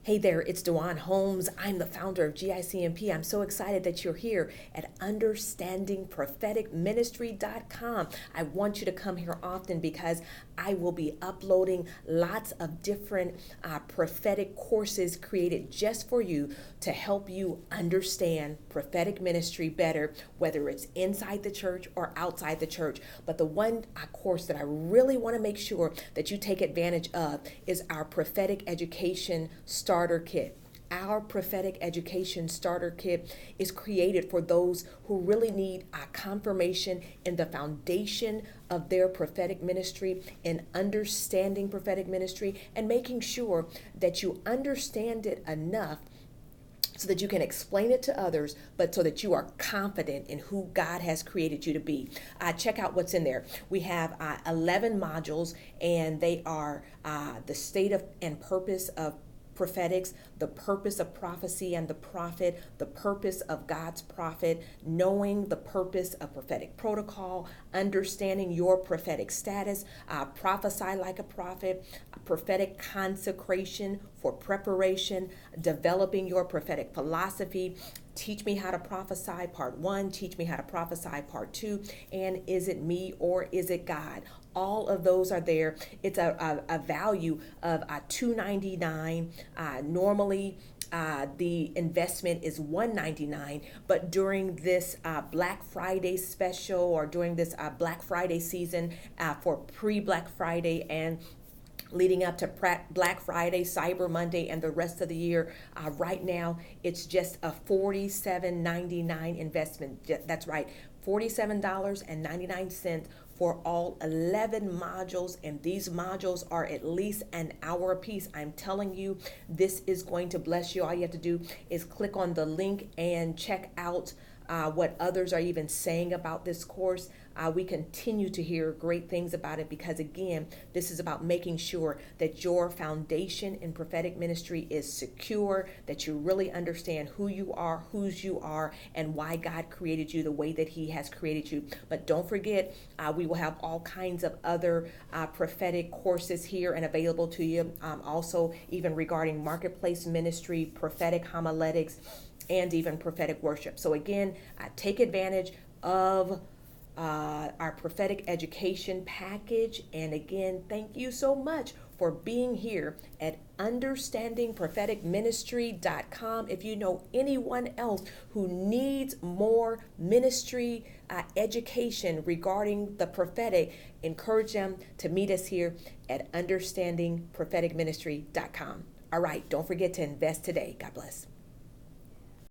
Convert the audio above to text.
Hey there, it's Dwann Holmes. I'm the founder of GICMP. I'm so excited that you're here at understandingpropheticministry.com. I want you to come here often because I will be uploading lots of different prophetic courses created just for you to help you understand prophetic ministry better, whether it's inside the church or outside the church. But the one course that I really want to make sure that you take advantage of is our prophetic education starter kit. Our prophetic education starter kit is created for those who really need a confirmation in the foundation of their prophetic ministry and understanding prophetic ministry and making sure that you understand it enough so that you can explain it to others, but so that you are confident in who God has created you to be. Check out what's in there. We have 11 modules, and they are the state of and purpose of prophetics, the purpose of prophecy and the prophet, the purpose of God's prophet, knowing the purpose of prophetic protocol, understanding your prophetic status, prophesy like a prophet, prophetic consecration for preparation, developing your prophetic philosophy, Teach Me How to Prophesy Part 1, Teach Me How to Prophesy Part 2, and Is It Me or Is It God? All of those are there. It's a value of $299. Normally, the investment is $199, but during this Black Friday special or during this Black Friday season for pre-Black Friday and leading up to Black Friday, Cyber Monday, and the rest of the year. Right now, it's just a $47.99 investment. That's right, $47.99 for all 11 modules, and these modules are at least an hour a piece. I'm telling you, this is going to bless you. All you have to do is click on the link and check out what others are even saying about this course. We continue to hear great things about it because, again, this is about making sure that your foundation in prophetic ministry is secure, that you really understand who you are, whose you are, and why God created you the way that He has created you. But don't forget, we will have all kinds of other prophetic courses here and available to you. Also, even regarding marketplace ministry, prophetic homiletics, and even prophetic worship. So again, take advantage of our prophetic education package. And again, thank you so much for being here at understandingpropheticministry.com. If you know anyone else who needs more ministry education regarding the prophetic, encourage them to meet us here at understandingpropheticministry.com. All right, don't forget to invest today. God bless.